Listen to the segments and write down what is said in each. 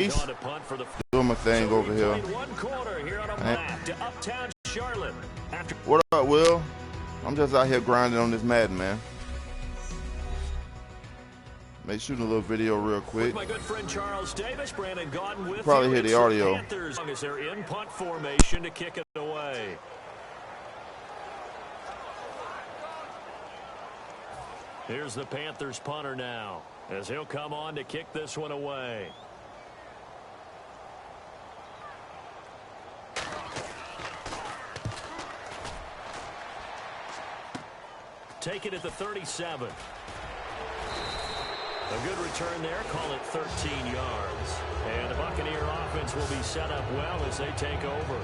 Doing my thing over here. What up, Will? I'm just out here grinding on this Madden, man. Make shooting a little video real quick. My good friend Charles Davis, Brandon Gaudin with probably you. Hear the audio. Panthers as they're in punt formation to kick it away. Here's the Panthers punter now, as he'll come on to kick this one away. Take it at the 37. A good return there. Call it 13 yards. And the Buccaneer offense will be set up well as they take over.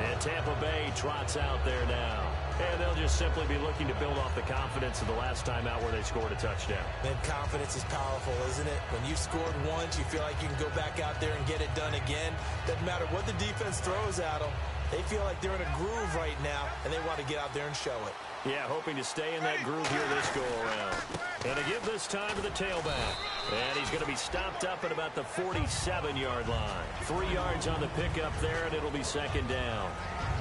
And Tampa Bay trots out there now. And they'll just simply be looking to build off the confidence of the last time out where they scored a touchdown. Man, confidence is powerful, isn't it? When you scored once, you feel like you can go back out there and get it done again. Doesn't matter what the defense throws at them. They feel like they're in a groove right now, and they want to get out there and show it. Yeah, hoping to stay in that groove here this go-around. And to give this time to the tailback. And he's going to be stopped up at about the 47-yard line. 3 yards on the pickup there, and it'll be second down.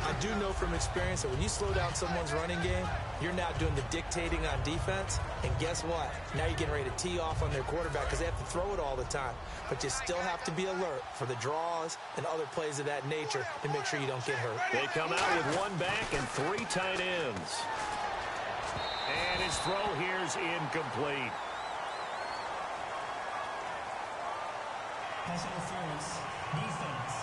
I do know from experience that when you slow down someone's running game, you're now doing the dictating on defense. And guess what? Now you're getting ready to tee off on their quarterback because they have to throw it all the time. But you still have to be alert for the draws and other plays of that nature to make sure you don't get hurt. They come out with one back and 3 tight ends. And his throw here's incomplete. Pass interference, defense.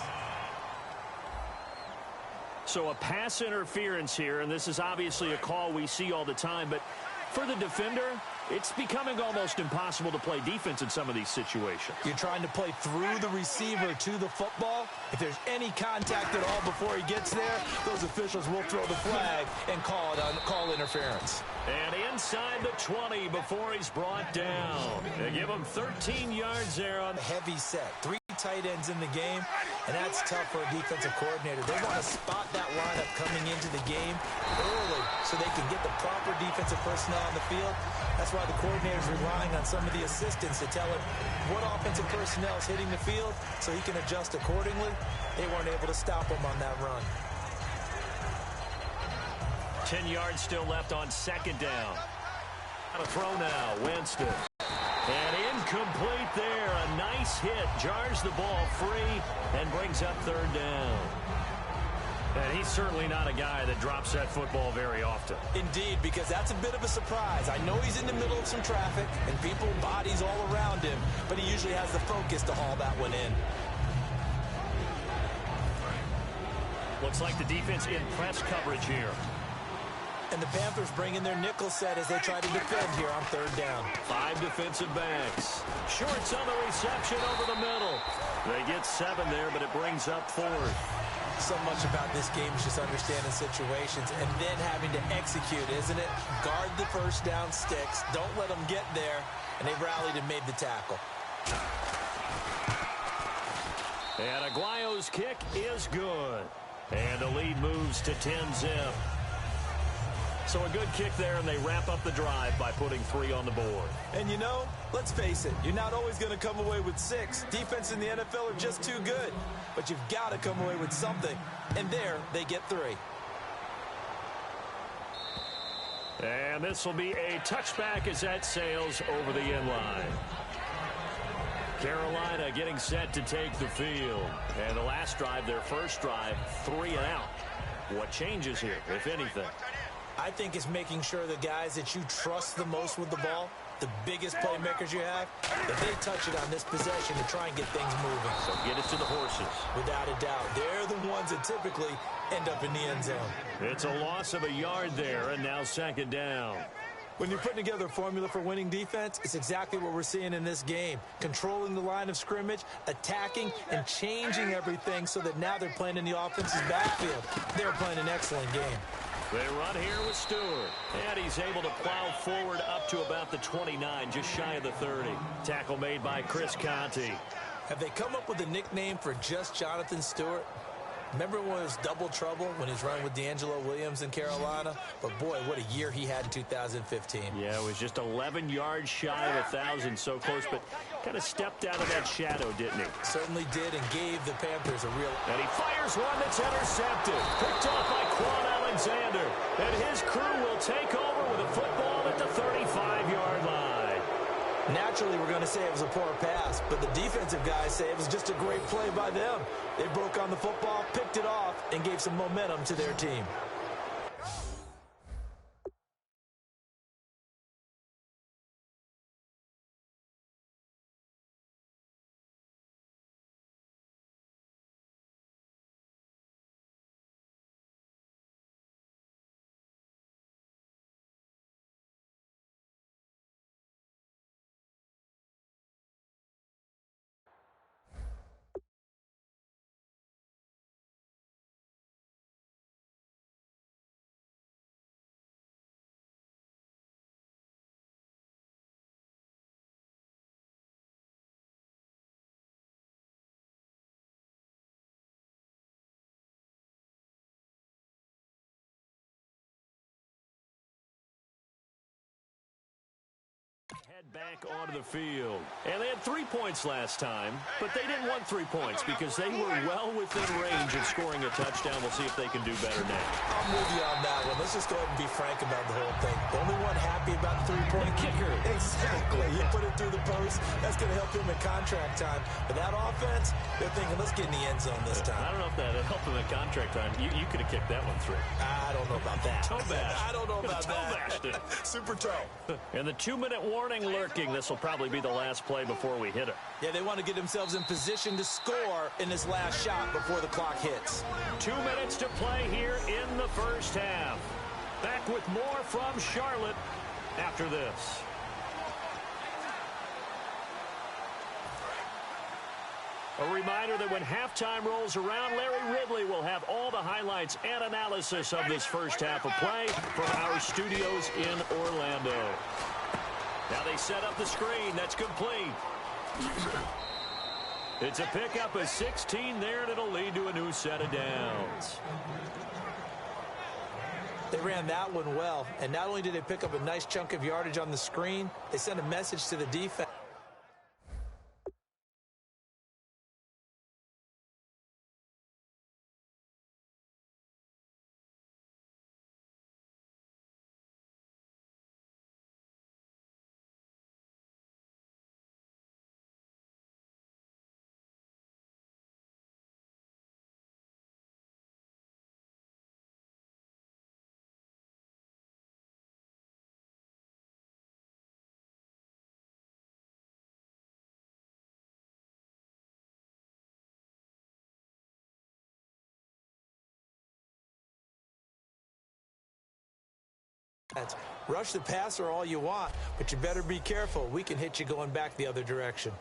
So a pass interference here, and this is obviously a call we see all the time, but for the defender, it's becoming almost impossible to play defense in some of these situations. You're trying to play through the receiver to the football. If there's any contact at all before he gets there, those officials will throw the flag and call interference. And inside the 20 before he's brought down. They give him 13 yards there on a heavy set. 3 tight ends in the game, and that's tough for a defensive coordinator. They want to spot that lineup coming into the game early so they can get the proper defensive personnel on the field. That's why the coordinator's relying on some of the assistants to tell him what offensive personnel is hitting the field so he can adjust accordingly. They weren't able to stop him on that run. 10 yards still left on second down. On a throw now, Winston. And incomplete there. A nice hit. Jars the ball free and brings up third down. And he's certainly not a guy that drops that football very often. Indeed, because that's a bit of a surprise. I know he's in the middle of some traffic and people, bodies all around him, but he usually has the focus to haul that one in. Looks like the defense in press coverage here. And the Panthers bring in their nickel set as they try to defend here on third down. 5 defensive backs. Shorts on the reception over the middle. They get 7 there, but it brings up 4. So much about this game is just understanding situations and then having to execute, isn't it? Guard the first down sticks. Don't let them get there. And they rallied and made the tackle. And Aguayo's kick is good. And the lead moves to 10-zip. So a good kick there, and they wrap up the drive by putting 3 on the board. And you know, let's face it, you're not always going to come away with 6. Defense in the NFL are just too good. But you've got to come away with something. And there, they get 3. And this will be a touchback as that sails over the end line. Carolina getting set to take the field. And the last drive, their first drive, 3 and out. What changes here, if anything? I think it's making sure the guys that you trust the most with the ball, the biggest playmakers you have, that they touch it on this possession to try and get things moving. So get it to the horses. Without a doubt. They're the ones that typically end up in the end zone. It's a loss of a yard there, and now second down. When you're putting together a formula for winning defense, it's exactly what we're seeing in this game. Controlling the line of scrimmage, attacking, and changing everything so that now they're playing in the offense's backfield. They're playing an excellent game. They run here with Stewart. And he's able to plow forward up to about the 29, just shy of the 30. Tackle made by Chris Conte. Have they come up with a nickname for just Jonathan Stewart? Remember when it was double trouble when he was running with D'Angelo Williams in Carolina? But, boy, what a year he had in 2015. Yeah, it was just 11 yards shy of 1,000, so close, but kind of stepped out of that shadow, didn't he? Certainly did, and gave the Panthers a real... And he fires one that's intercepted. Picked off by Quan Alexander. And his crew will take over with a football at the 35-yard line. Naturally, we're going to say it was a poor pass, but the defensive guys say it was just a great play by them. They broke on the football, picked it off, and gave some momentum to their team. Head back onto the field. And they had 3 points last time, but they didn't want 3 points because they were well within range of scoring a touchdown. We'll see if they can do better now. I'm with you on that one. Let's just go ahead and be frank about the whole thing. The only one happy about the three-point kicker. Exactly. You put it through the post. That's going to help him in contract time. But that offense, they're thinking, let's get in the end zone this time. I don't know if that helped him in contract time. You could have kicked that one through. I don't know about that. Toe bash. I don't know about toe bashed it. Super toe. And the 2-minute warning lurking. This will probably be the last play before we hit it. Yeah, they want to get themselves in position to score in this last shot before the clock hits. 2 minutes to play here in the first half. Back with more from Charlotte after this. A reminder that when halftime rolls around, Larry Ridley will have all the highlights and analysis of this first half of play from our studios in Orlando. Now they set up the screen. That's complete. It's a pickup of 16 there, and it'll lead to a new set of downs. They ran that one well, and not only did they pick up a nice chunk of yardage on the screen, they sent a message to the defense. Rush the passer all you want, but you better be careful. We can hit you going back the other direction.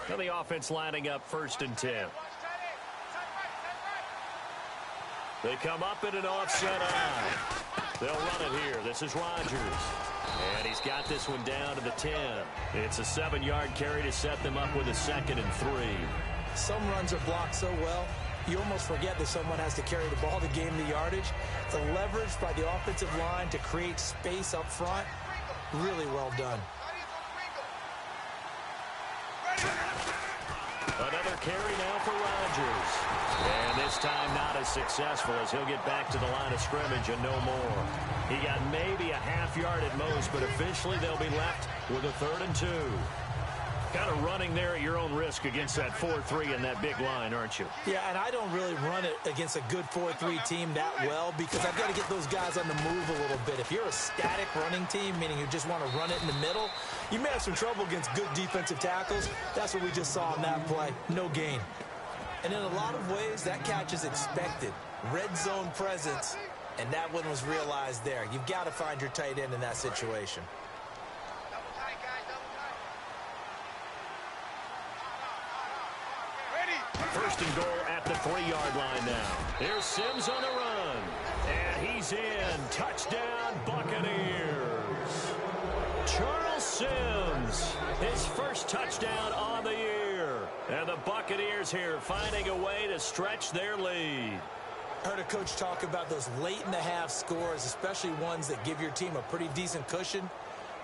Now the offense lining up 1st and 10. They come up in an offset eye. They'll run it here. This is Rodgers. And he's got this one down to the 10. It's a 7-yard carry to set them up with a 2nd and 3. Some runs are blocked so well, you almost forget that someone has to carry the ball to gain the yardage. The leverage by the offensive line to create space up front, really well done. Another carry now for Rodgers. And this time not as successful as he'll get back to the line of scrimmage and no more. He got maybe a half yard at most, but officially they'll be left with a 3rd and 2. Kind of running there at your own risk against that 4-3 and that big line, aren't you? Yeah, and I don't really run it against a good 4-3 team that well because I've got to get those guys on the move a little bit. If you're a static running team, meaning you just want to run it in the middle, you may have some trouble against good defensive tackles. That's what we just saw in that play. No gain. And in a lot of ways, that catch is expected. Red zone presence, and that one was realized there. You've got to find your tight end in that situation. 1st and goal at the 3-yard line now. Here's Sims on the run. And he's in. Touchdown, Buccaneers. Charles Sims, his first touchdown on the year. And the Buccaneers here finding a way to stretch their lead. I heard a coach talk about those late-in-the-half scores, especially ones that give your team a pretty decent cushion.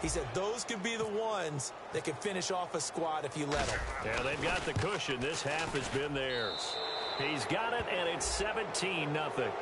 He said those could be the ones that can finish off a squad if you let them. Yeah, they've got the cushion. This half has been theirs. He's got it, and it's 17-0.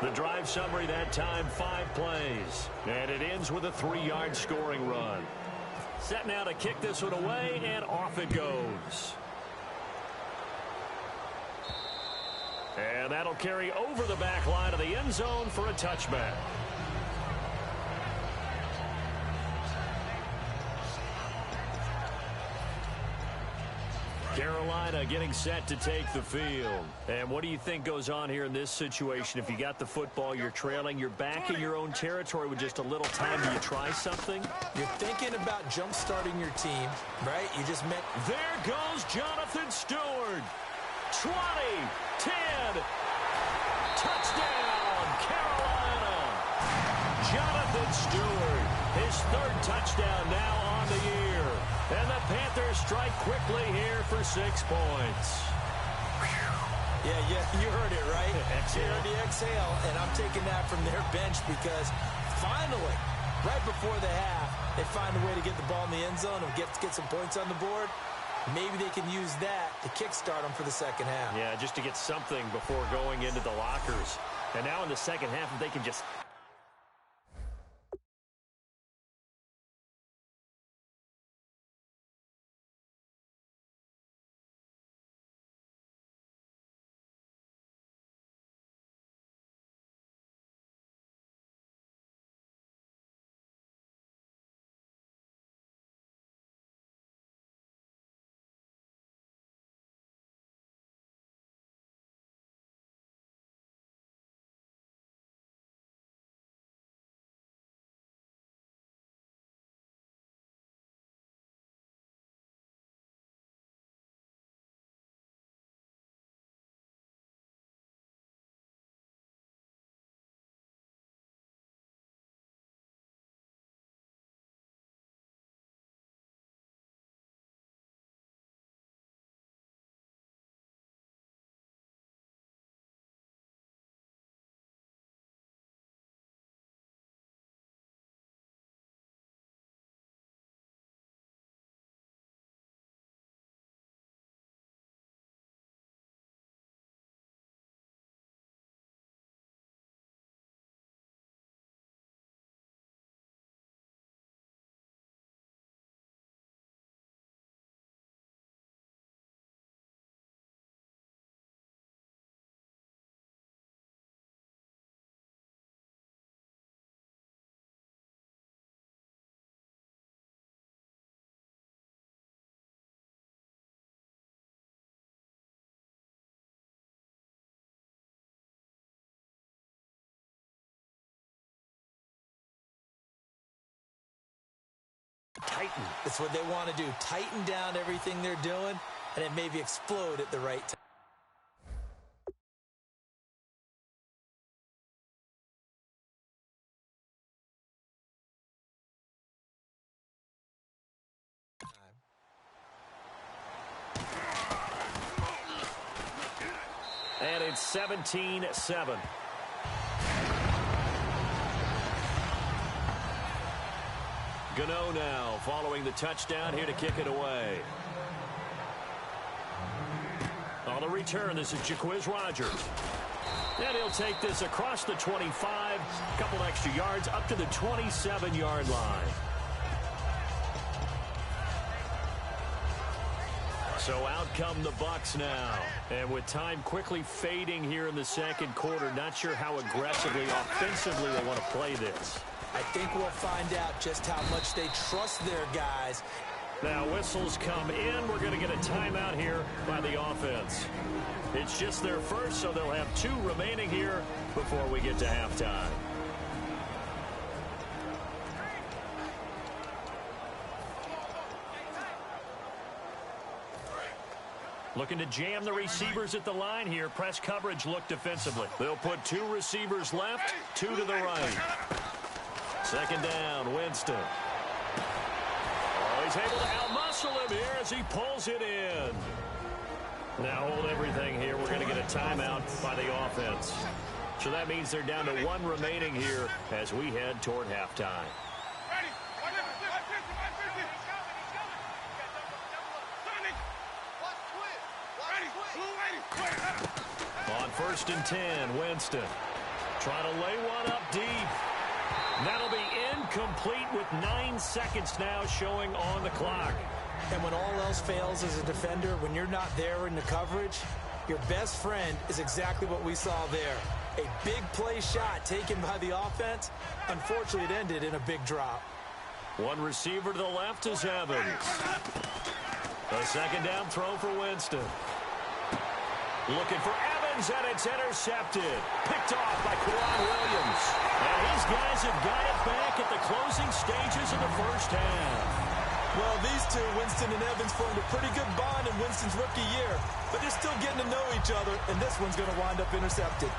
The drive summary that time, 5 plays. And it ends with a 3-yard scoring run. Set now to kick this one away, and off it goes. And that'll carry over the back line of the end zone for a touchback. Carolina getting set to take the field. And what do you think goes on here in this situation? If you got the football, you're trailing, you're back in your own territory with just a little time. Do you try something? You're thinking about jump-starting your team, right? You just met. There goes Jonathan Stewart. 20, 10, touchdown, Carolina. Jonathan Stewart, his 3rd touchdown now on the year. And the Panthers strike quickly here for 6 points. Yeah, you heard it, right? Exhale. You heard the exhale, and I'm taking that from their bench because finally, right before the half, they find a way to get the ball in the end zone and get some points on the board. Maybe they can use that to kickstart them for the second half. Yeah, just to get something before going into the lockers. And now in the second half, if they can just... Tighten. That's what they want to do. Tighten down everything they're doing, and it maybe explode at the right time. And it's 17-7. Gano now following the touchdown here to kick it away. On the return, this is Jaquiz Rogers. And he'll take this across the 25, a couple extra yards up to the 27-yard line. So out come the Bucs now. And with time quickly fading here in the second quarter, not sure how aggressively, offensively they want to play this. I think we'll find out just how much they trust their guys. Now whistles come in. We're going to get a timeout here by the offense. It's just their first, so they'll have 2 remaining here before we get to halftime. Looking to jam the receivers at the line here. Press coverage look defensively. They'll put 2 receivers left, 2 to the right. Second down, Winston. Oh, he's able to outmuscle him here as he pulls it in. Now hold everything here. We're going to get a timeout by the offense. So that means they're down to 1 remaining here as we head toward halftime. On 1st and 10, Winston. Trying to lay one up deep. That'll be incomplete with 9 seconds now showing on the clock. And when all else fails as a defender, when you're not there in the coverage, your best friend is exactly what we saw there. A big play shot taken by the offense. Unfortunately, it ended in a big drop. One receiver to the left is Evans. A second down throw for Winston. Looking for Evans, and it's intercepted. Picked off by Kawhi Williams. And these guys have got it back at the closing stages of the first half. Well, these two, Winston and Evans, formed a pretty good bond in Winston's rookie year. But they're still getting to know each other, and this one's going to wind up intercepted.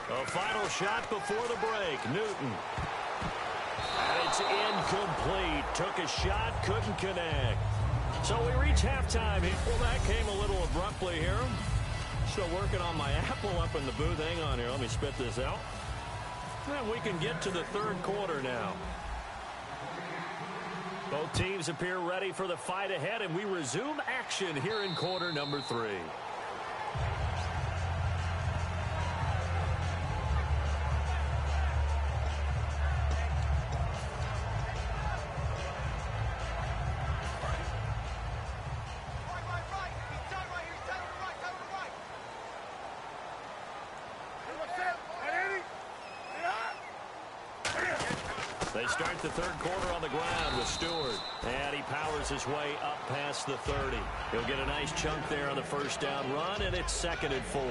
A final shot before the break. Newton. And it's incomplete. Took a shot, couldn't connect. So we reach halftime. Well, that came a little abruptly here. Still working on my apple up in the booth. Hang on here. Let me spit this out. And we can get to the third quarter now. Both teams appear ready for the fight ahead, and we resume action here in quarter number 3. They start the third quarter on the ground with Stewart. And he powers his way up past the 30. He'll get a nice chunk there on the first down run, and it's 2nd and 4.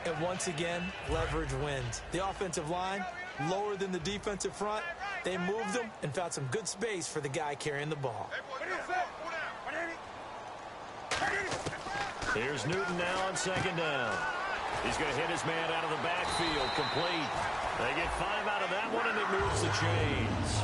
And once again, leverage wins. The offensive line, lower than the defensive front. They moved them and found some good space for the guy carrying the ball. Here's Newton now on 2nd down. He's going to hit his man out of the backfield, complete. They get 5 out of that one, and it moves the chains.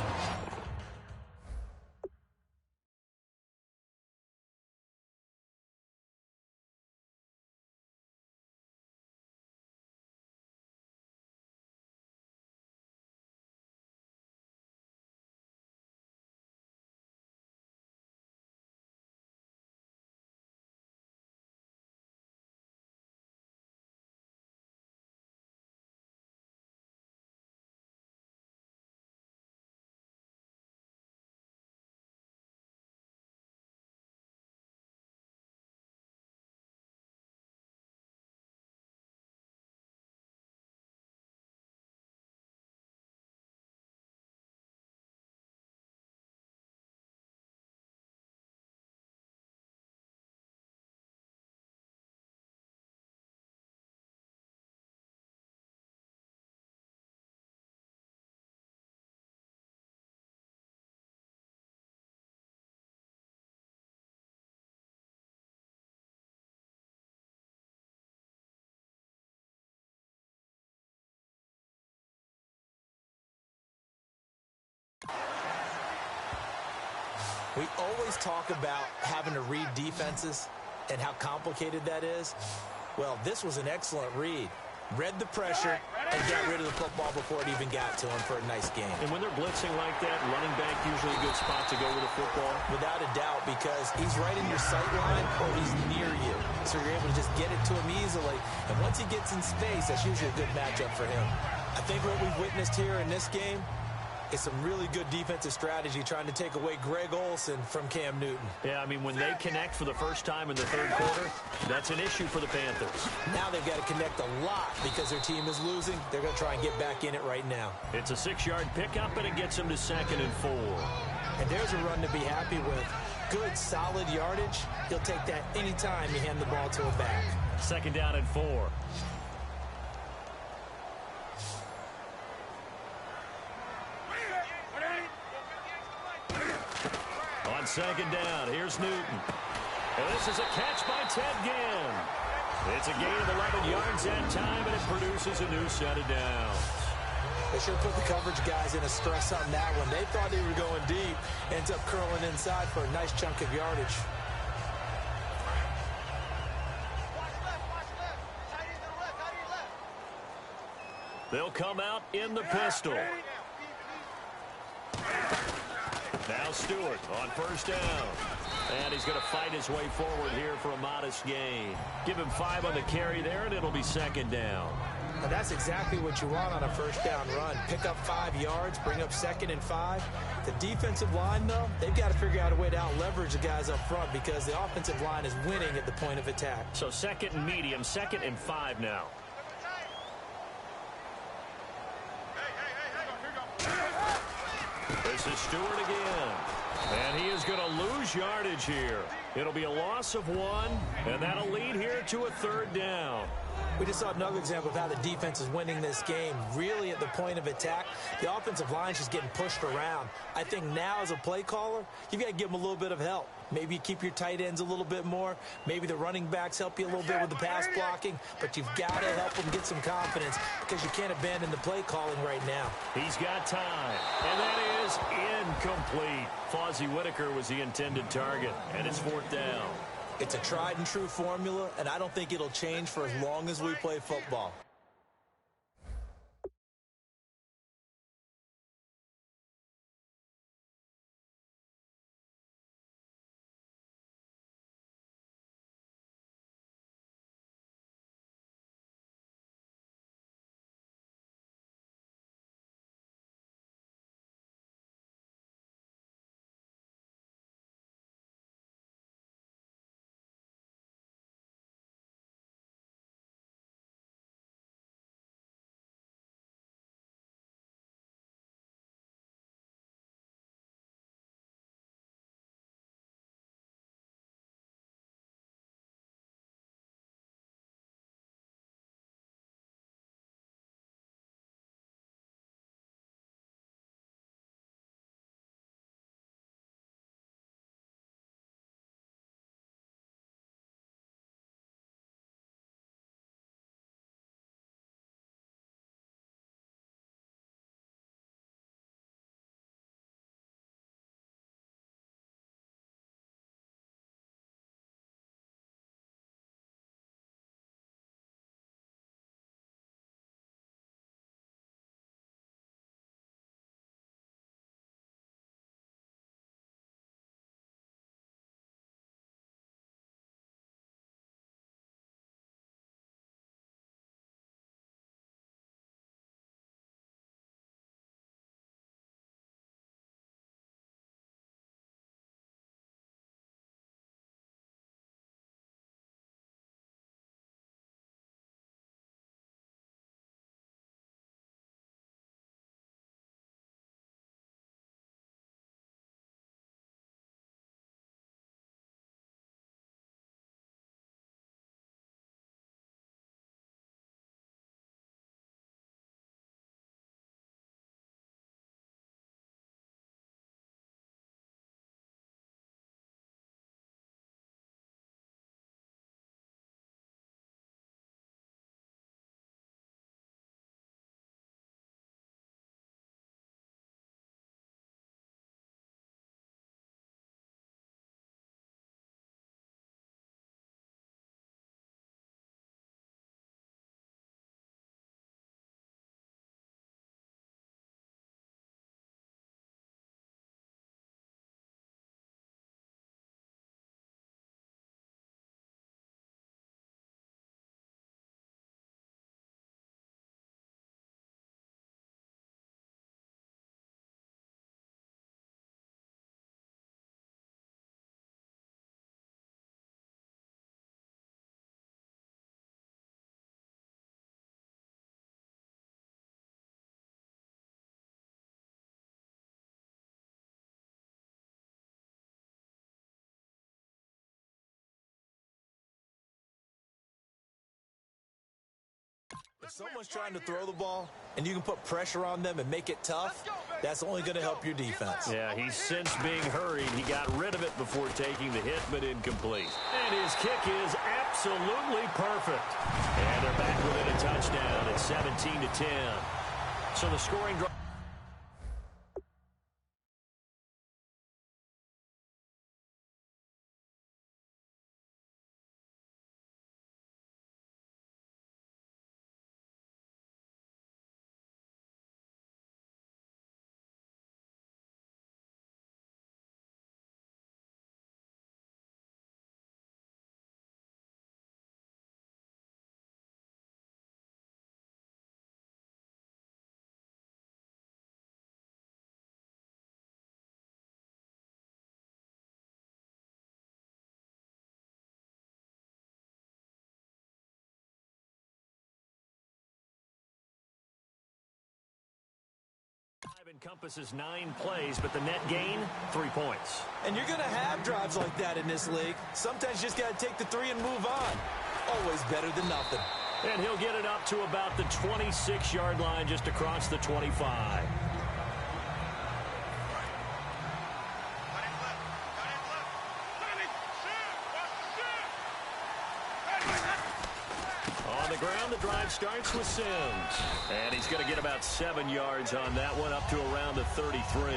We always talk about having to read defenses and how complicated that is. Well, this was an excellent read. Read the pressure and got rid of the football before it even got to him for a nice game. And when they're blitzing like that, running back usually a good spot to go with the football. Without a doubt, because he's right in your sight line or he's near you. So you're able to just get it to him easily. And once he gets in space, that's usually a good matchup for him. I think what we've witnessed here in this game is some really good defensive strategy trying to take away Greg Olsen from Cam Newton. Yeah, I mean, when they connect for the first time in the third quarter, that's an issue for the Panthers. Now they've got to connect a lot because their team is losing. They're going to try and get back in it right now. It's a 6-yard pickup, and it gets them to 2nd and 4. And there's a run to be happy with. Good, solid yardage. He'll take that anytime you hand the ball to a back. 2nd down and 4. On 2nd down, here's Newton. And this is a catch by Ted Ginn. It's a gain of 11 yards that time, and it produces a new set of downs. They sure put the coverage guys in a stress on that one. They thought they were going deep. Ends up curling inside for a nice chunk of yardage. They'll come out in the pistol. Now Stewart on first down. And he's going to fight his way forward here for a modest gain. Give him 5 on the carry there, and it'll be second down. Now that's exactly what you want on a first down run. Pick up 5 yards, bring up 2nd and 5. The defensive line, though, they've got to figure out a way to out-leverage the guys up front because the offensive line is winning at the point of attack. So 2nd and medium, 2nd and 5 now. This is Stewart again. And he is going to lose yardage here. It'll be a loss of 1, and that'll lead here to a 3rd down. We just saw another example of how the defense is winning this game. Really at the point of attack, the offensive line's just getting pushed around. I think now as a play caller, you've got to give them a little bit of help. Maybe you keep your tight ends a little bit more. Maybe the running backs help you a little bit with the pass blocking. But you've got to help them get some confidence because you can't abandon the play calling right now. He's got time. And that is incomplete. Fozzie Whitaker was the intended target. And it's 4th down. It's a tried and true formula, and I don't think it'll change for as long as we play football. If someone's trying to throw the ball and you can put pressure on them and make it tough, that's only going to help your defense. Yeah, he's since being hurried. He got rid of it before taking the hit, but incomplete. And his kick is absolutely perfect. And they're back within a touchdown at 17-10. So the scoring drive. Encompasses 9 plays, but the net gain, 3 points. And you're going to have drives like that in this league. Sometimes you just got to take the 3 and move on. Always better than nothing. And he'll get it up to about the 26-yard line, just across the 25. On the ground, the drive starts with Sims. And he's going to get about 7 yards on that one, up to around the 33.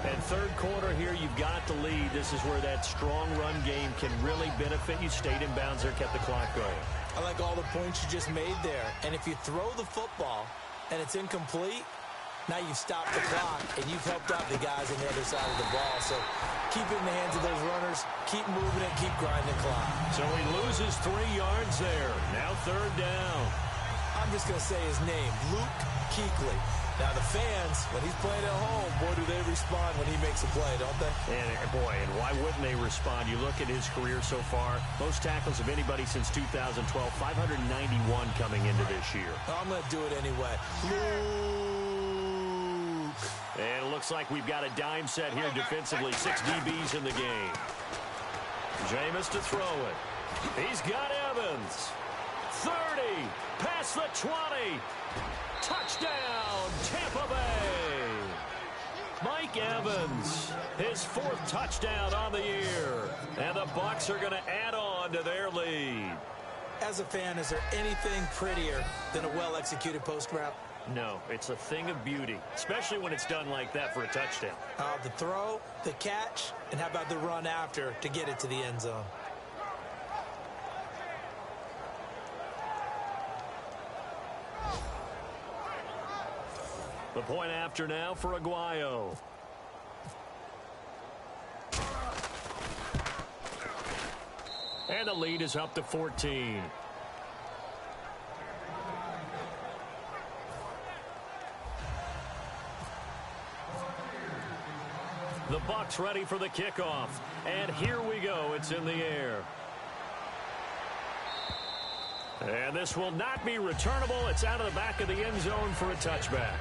And third quarter here, you've got the lead. This is where that strong run game can really benefit you. Stayed in bounds there, kept the clock going. I like all the points you just made there. And if you throw the football and it's incomplete, now you've stopped the clock and you've helped out the guys on the other side of the ball. So keep it in the hands of those runners, keep moving it, keep grinding the clock. So he loses 3 yards there. Now third down. I'm just going to say his name, Luke Kuechly. Now the fans, when he's playing at home, boy, do they respond when he makes a play, don't they? And boy, and why wouldn't they respond? You look at his career so far, most tackles of anybody since 2012, 591 coming into this year. I'm going to do it anyway. Luke. And it looks like we've got a dime set here defensively. 6 DBs in the game. Jameis to throw it. He's got Evans. 30. Past the 20. Touchdown, Tampa Bay. Mike Evans, his 4th touchdown on the year. And the Bucs are going to add on to their lead. As a fan, is there anything prettier than a well-executed post route? No, it's a thing of beauty, especially when it's done like that for a touchdown. The throw, the catch, and how about the run after to get it to the end zone? The point after now for Aguayo. And the lead is up to 14. The Bucs ready for the kickoff. And here we go. It's in the air. And this will not be returnable. It's out of the back of the end zone for a touchback.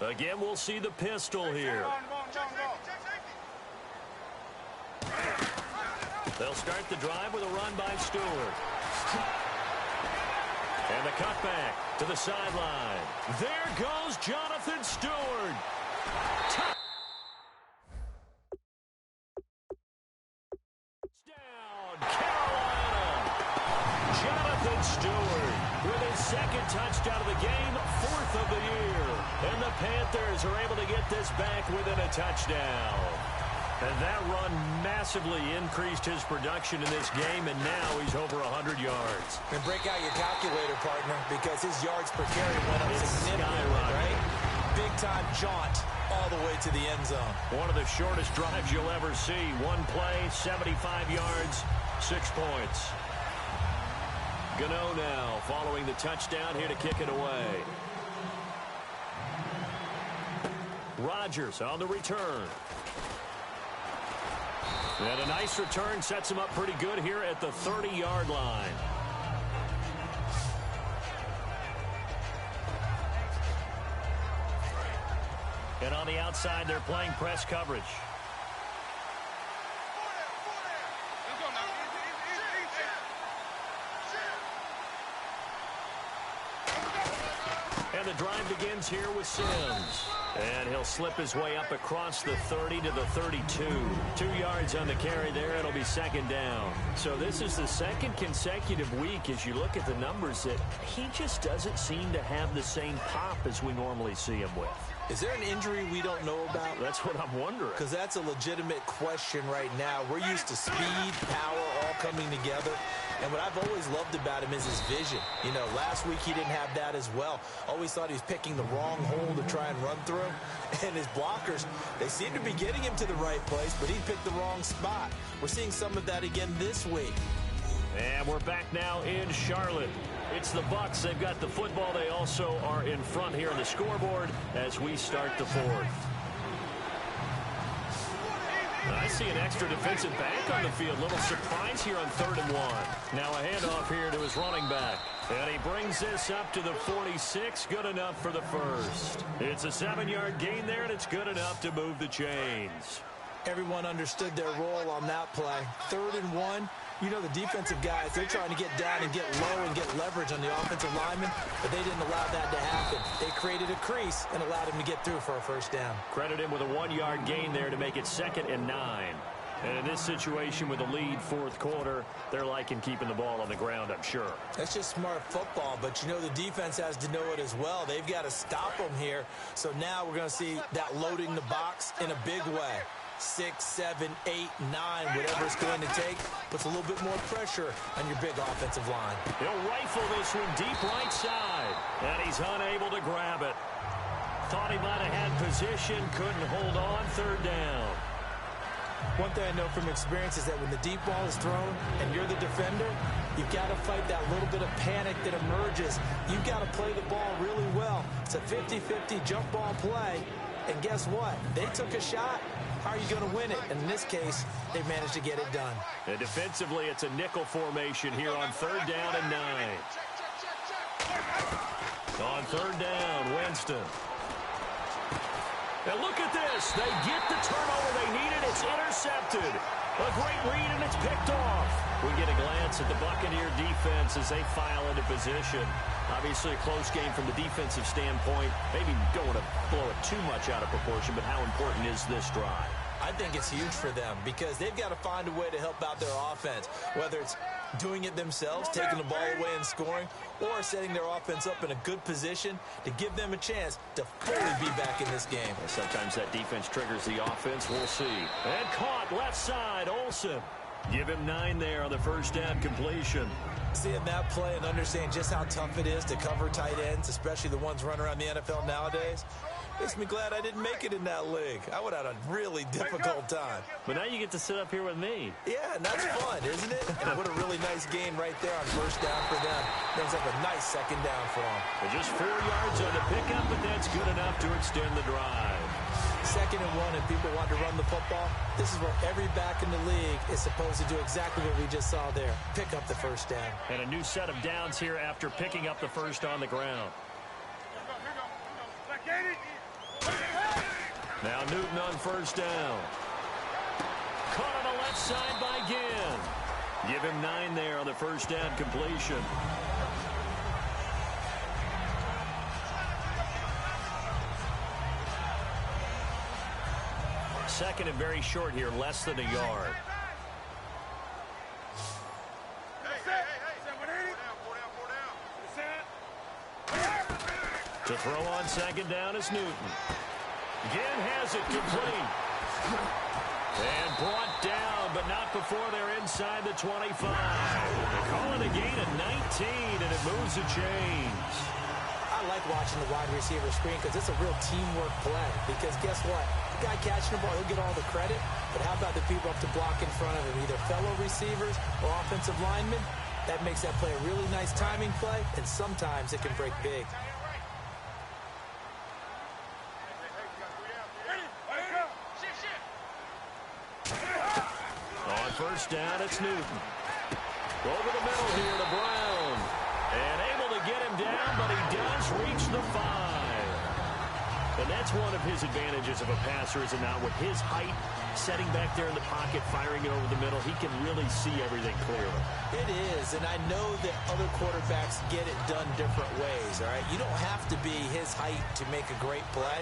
Again, we'll see the pistol here. They'll start the drive with a run by Stewart. And the cutback to the sideline. There goes Jonathan Stewart. Touchdown, Carolina. Jonathan Stewart with his 2nd touchdown of the game, 4th of the year. And the Panthers are able to get this back within a touchdown. And that run massively increased his production in this game, and now he's over 100 yards. And break out your calculator, partner, because his yards per carry went up significantly, right? Big-time jaunt all the way to the end zone. One of the shortest drives you'll ever see. 1 play, 75 yards, 6 points. Gano now following the touchdown here to kick it away. Rodgers on the return. And a nice return sets him up pretty good here at the 30-yard line. And on the outside, they're playing press coverage. And the drive begins here with Sims. And he'll slip his way up across the 30 to the 32. 2 yards on the carry there. It'll be 2nd down. So this is the 2nd consecutive week, as you look at the numbers, that he just doesn't seem to have the same pop as we normally see him with. Is there an injury we don't know about? That's what I'm wondering. Because that's a legitimate question right now. We're used to speed, power, all coming together. And what I've always loved about him is his vision. You know, last week he didn't have that as well. Always thought he was picking the wrong hole to try and run through. And his blockers, they seem to be getting him to the right place, but he picked the wrong spot. We're seeing some of that again this week. And we're back now in Charlotte. It's the Bucs. They've got the football. They also are in front here on the scoreboard as we start the 4th. I see an extra defensive back on the field. Little surprise here on 3rd and 1. Now a handoff here to his running back. And he brings this up to the 46. Good enough for the first. It's a 7-yard gain there, and it's good enough to move the chains. Everyone understood their role on that play. 3rd and 1. You know the defensive guys, they're trying to get down and get low and get leverage on the offensive lineman, but they didn't allow that to happen. They created a crease and allowed him to get through for a first down. Credit him with a 1-yard gain there to make it 2nd and 9. And in this situation with the lead 4th quarter, they're liking keeping the ball on the ground, I'm sure. That's just smart football, but you know the defense has to know it as well. They've got to stop them here. So now we're going to see that loading the box in a big way. 6, 7, 8, 9, whatever it's going to take, puts a little bit more pressure on your big offensive line. He'll rifle this one deep right side, and he's unable to grab it. Thought he might have had position, couldn't hold on, 3rd down. One thing I know from experience is that when the deep ball is thrown and you're the defender, you've got to fight that little bit of panic that emerges. You've got to play the ball really well. It's a 50-50 jump ball play, and guess what? They took a shot. How are you going to win it? And in this case, they managed to get it done. And defensively, it's a nickel formation here on 3rd down and 9. On 3rd down, Winston. Now look at this. They get the turnover they needed. It's intercepted. A great read, and it's picked off. We get a glance at the Buccaneer defense as they file into position. Obviously a close game from the defensive standpoint. Maybe don't want to blow it too much out of proportion, but how important is this drive? I think it's huge for them because they've got to find a way to help out their offense, whether it's doing it themselves, taking the ball away and scoring, or setting their offense up in a good position to give them a chance to fully be back in this game. Well, sometimes that defense triggers the offense. We'll see. And caught left side, Olsen. Give him 9 there on the first down completion. Seeing that play and understanding just how tough it is to cover tight ends, especially the ones running around the NFL nowadays, makes me glad I didn't make it in that league. I would have had a really difficult time. But now you get to sit up here with me. Yeah, and that's fun, isn't it? And what a really nice gain right there on first down for them. Brings up a nice 2nd down for them. Well, just 4 yards on the pickup, but that's good enough to extend the drive. 2nd and 1, and people want to run the football. This is where every back in the league is supposed to do exactly what we just saw there. Pick up the first down. And a new set of downs here after picking up the first on the ground. Now Newton on first down. Caught on the left side by Ginn. Give him 9 there on the first down completion. Second and very short here, less than a yard. To throw on 2nd down is Newton. Ginn has it complete. And brought down, but not before they're inside the 25. They call it a gain of 19, and it moves the chains. I like watching the wide receiver screen because it's a real teamwork play. Because guess what? The guy catching the ball, he'll get all the credit. But how about the people up to block in front of him, either fellow receivers or offensive linemen? That makes that play a really nice timing play, and sometimes it can break big. On first down, it's Newton. Over the middle here to Brown. And able to get him down, but he does reach the 5. And that's one of his advantages of a passer, is it not? With his height, setting back there in the pocket, firing it over the middle, he can really see everything clearly. It is, and I know that other quarterbacks get it done different ways, all right? You don't have to be his height to make a great play.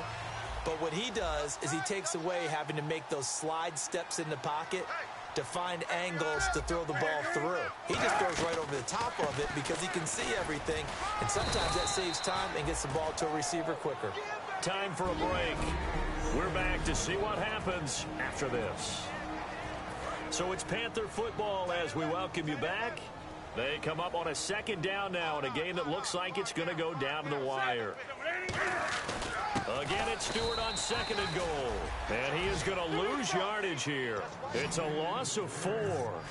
But what he does is he takes away having to make those slide steps in the pocket to find angles to throw the ball through. He just throws right over the top of it because he can see everything, and sometimes that saves time and gets the ball to a receiver quicker. Time for a break. We're back to see what happens after this. So it's Panther football as we welcome you back. They come up on a 2nd down now in a game that looks like it's going to go down to the wire. Again, it's Stewart on 2nd and goal. And he is going to lose yardage here. It's a loss of 4.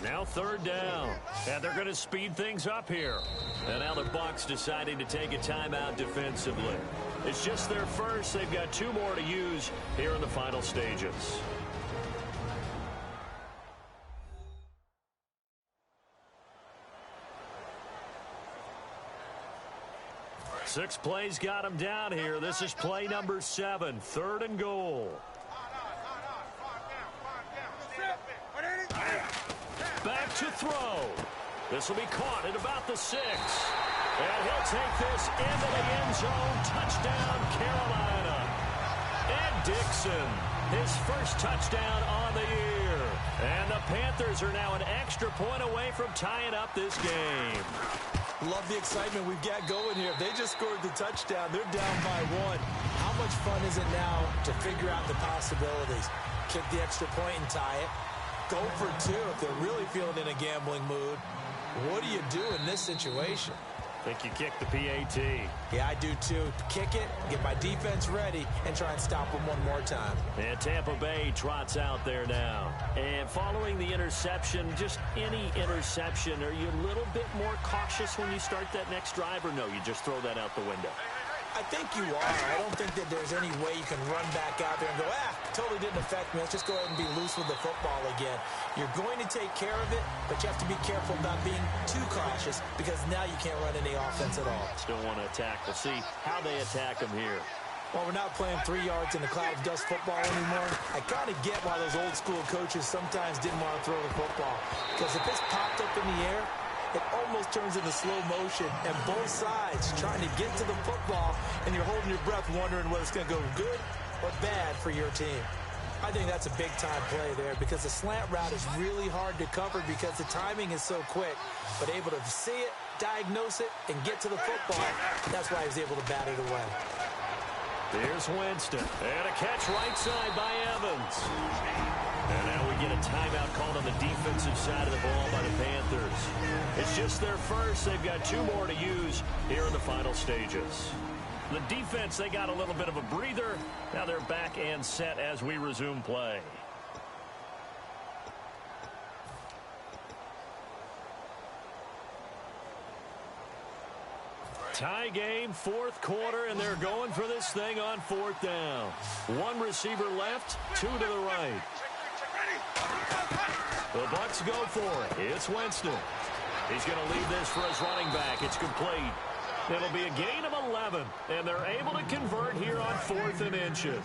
Now 3rd down. And they're going to speed things up here. And now the Bucs deciding to take a timeout defensively. It's just their first. They've got 2 more to use here in the final stages. 6 plays got him down here. This is play number 7, 3rd and goal. Back to throw. This will be caught at about the 6. And he'll take this into the end zone. Touchdown, Carolina. Ed Dixon, his first touchdown on the year. And the Panthers are now an extra point away from tying up this game. Love the excitement we've got going here. If they just scored the touchdown, they're down by 1. How much fun is it now to figure out the possibilities? Kick the extra point and tie it. Go for 2 if they're really feeling in a gambling mood. What do you do in this situation? I think you kick the PAT. Yeah, I do too. Kick it, get my defense ready, and try and stop them one more time. And Tampa Bay trots out there now. And following the interception, just any interception, are you a little bit more cautious when you start that next drive, or no, you just throw that out the window? I think you are. I don't think that there's any way you can run back out there and go, totally didn't affect me. Let's just go ahead and be loose with the football again. You're going to take care of it, but you have to be careful about being too cautious because now you can't run any offense at all. Still want to attack. We'll see how they attack them here. Well, we're not playing 3 yards in a cloud of dust football anymore. I kind of get why those old school coaches sometimes didn't want to throw the football because if it's popped up in the air, it almost turns into slow motion, and both sides trying to get to the football, and you're holding your breath wondering whether it's going to go good or bad for your team. I think that's a big-time play there because the slant route is really hard to cover because the timing is so quick, but able to see it, diagnose it, and get to the football, that's why he was able to bat it away. Here's Winston, and a catch right side by Evans. And now we get a timeout called on the defensive side of the ball by the Panthers. It's just their first. They've got 2 more to use here in the final stages. The defense, they got a little bit of a breather. Now they're back and set as we resume play. Tie game, 4th quarter, and they're going for this thing on 4th down. 1 receiver left, 2 to the right. The Bucs go for it. It's Winston. He's going to leave this for his running back. It's complete. It'll be a gain of 11, and they're able to convert here on 4th and inches.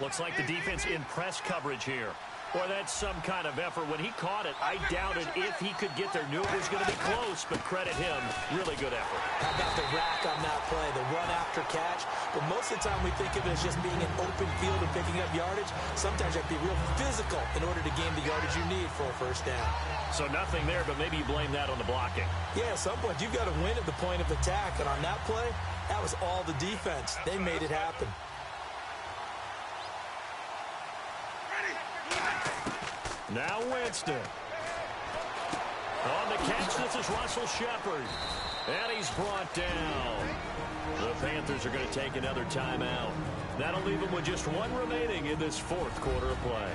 Looks like the defense in press coverage here. Boy, that's some kind of effort. When he caught it, I doubted if he could get there. Knew it was going to be close, but credit him. Really good effort. How about the rack on that play, the run after catch? But most of the time we think of it as just being an open field and picking up yardage. Sometimes you have to be real physical in order to gain the yardage you need for a first down. So nothing there, but maybe you blame that on the blocking. Yeah, at some point you've got to win at the point of attack. And on that play, that was all the defense. They made it happen. Now Winston. On the catch, this is Russell Shepard. And he's brought down. The Panthers are going to take another timeout. That'll leave them with just 1 remaining in this 4th quarter of play.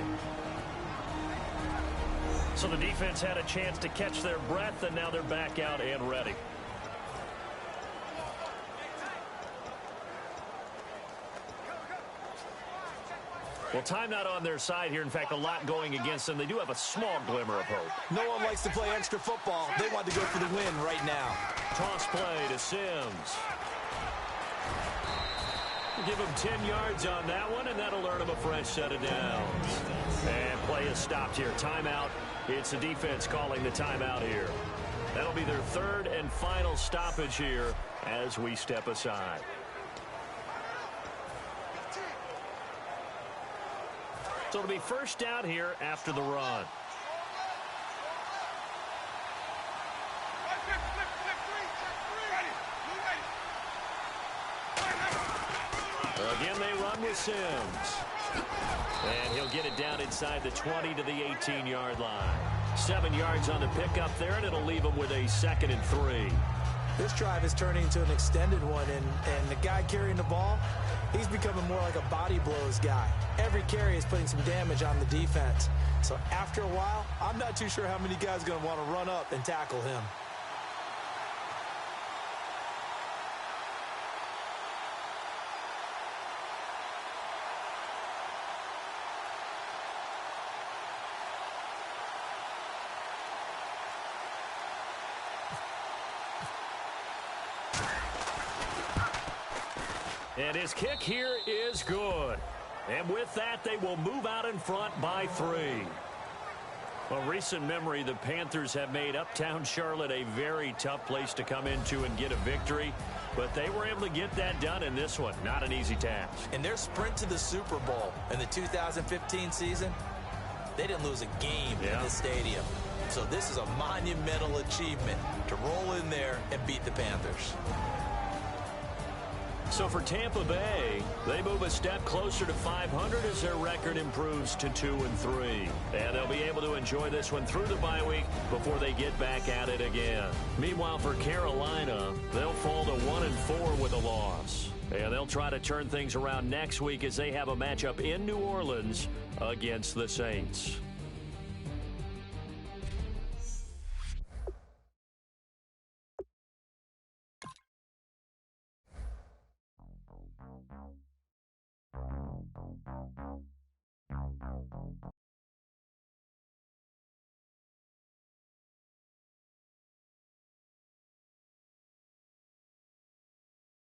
So the defense had a chance to catch their breath, and now they're back out and ready. Well, time not on their side here. In fact, a lot going against them. They do have a small glimmer of hope. No one likes to play extra football. They want to go for the win right now. Toss play to Sims. Give him 10 yards on that one, and that'll earn him a fresh set of downs. And play is stopped here. Timeout. It's the defense calling the timeout here. That'll be their 3rd and final stoppage here as we step aside. So it'll be first down here after the run. Again, they run with Sims. And he'll get it down inside the 20 to the 18-yard line. 7 yards on the pickup there, and it'll leave him with a 2nd and 3. This drive is turning into an extended one, and the guy carrying the ball, he's becoming more like a body blows guy. Every carry is putting some damage on the defense. So after a while, I'm not too sure how many guys are going to want to run up and tackle him. And his kick here is good. And with that, they will move out in front by 3. A recent memory, the Panthers have made Uptown Charlotte a very tough place to come into and get a victory. But they were able to get that done in this one. Not an easy task. In their sprint to the Super Bowl in the 2015 season, they didn't lose a game in the stadium. So this is a monumental achievement to roll in there and beat the Panthers. So for Tampa Bay, they move a step closer to 500 as their record improves to 2-3. And they'll be able to enjoy this one through the bye week before they get back at it again. Meanwhile, for Carolina, they'll fall to 1-4 with a loss. And they'll try to turn things around next week as they have a matchup in New Orleans against the Saints.